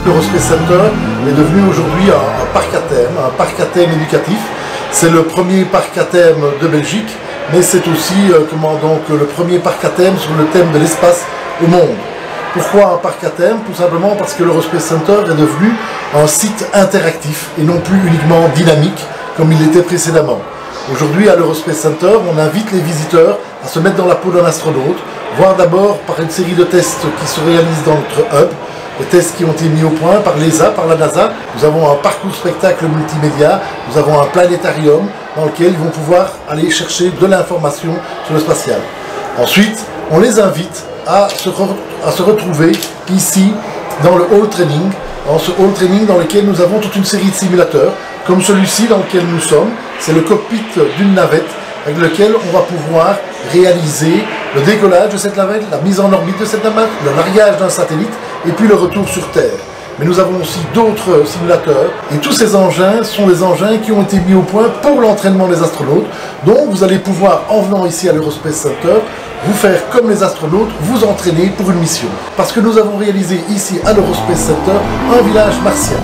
L'Eurospace Center est devenu aujourd'hui un parc à thème éducatif. C'est le premier parc à thème de Belgique, mais c'est aussi le premier parc à thème sur le thème de l'espace au monde. Pourquoi un parc à thème? Tout simplement parce que l'Eurospace Center est devenu un site interactif et non plus uniquement dynamique comme il l'était précédemment. Aujourd'hui à l'Eurospace Center, on invite les visiteurs à se mettre dans la peau d'un astronaute, voir d'abord par une série de tests qui se réalisent dans notre hub, les tests qui ont été mis au point par l'ESA, par la NASA. Nous avons un parcours spectacle multimédia, nous avons un planétarium dans lequel ils vont pouvoir aller chercher de l'information sur le spatial. Ensuite, on les invite à se retrouver ici dans le hall training, dans ce hall training dans lequel nous avons toute une série de simulateurs, comme celui-ci dans lequel nous sommes. C'est le cockpit d'une navette avec lequel on va pouvoir réaliser le décollage de cette navette, la mise en orbite de cette navette, le largage d'un satellite et puis le retour sur Terre. Mais nous avons aussi d'autres simulateurs et tous ces engins sont des engins qui ont été mis au point pour l'entraînement des astronautes. Donc vous allez pouvoir, en venant ici à l'Eurospace Center, vous faire comme les astronautes, vous entraîner pour une mission. Parce que nous avons réalisé ici à l'Eurospace Center un village martien.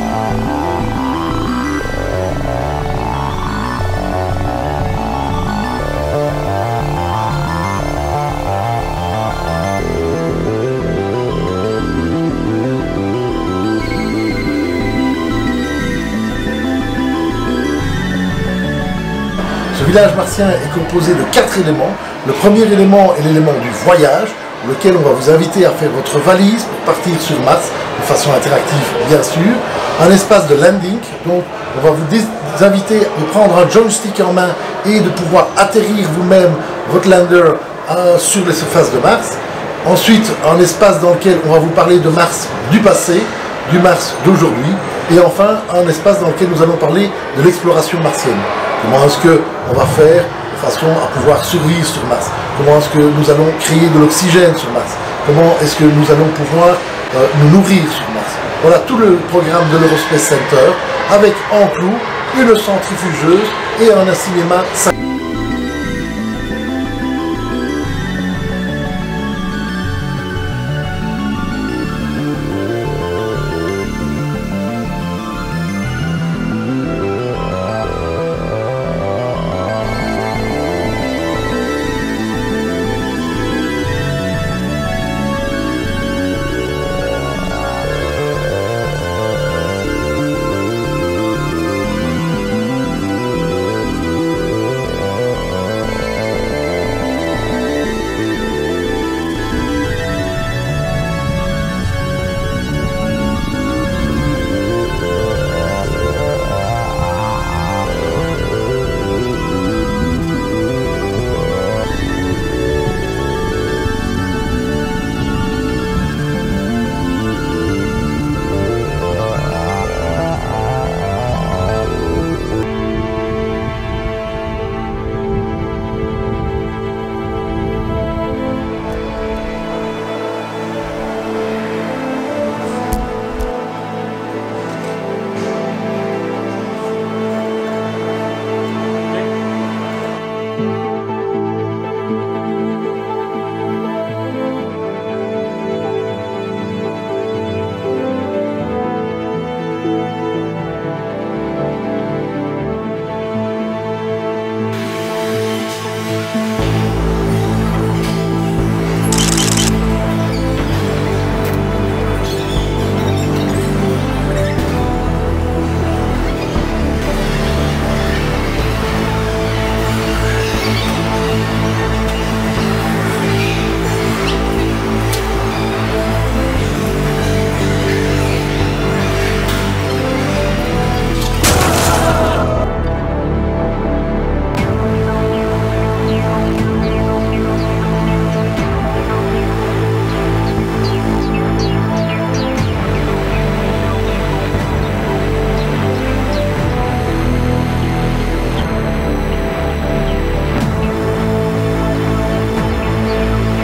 Ce village martien est composé de 4 éléments. Le premier élément est l'élément du voyage, pour lequel on va vous inviter à faire votre valise pour partir sur Mars, de façon interactive bien sûr. Un espace de landing, donc on va vous inviter à prendre un joystick en main et de pouvoir atterrir vous-même votre lander sur les surfaces de Mars. Ensuite, un espace dans lequel on va vous parler de Mars du passé, du Mars d'aujourd'hui. Et enfin, un espace dans lequel nous allons parler de l'exploration martienne. Comment est-ce qu'on va faire de façon à pouvoir survivre sur Mars? Comment est-ce que nous allons créer de l'oxygène sur Mars? Comment est-ce que nous allons pouvoir nous nourrir sur Mars? Voilà tout le programme de l'Eurospace Center avec en clou une centrifugeuse et un cinéma 5.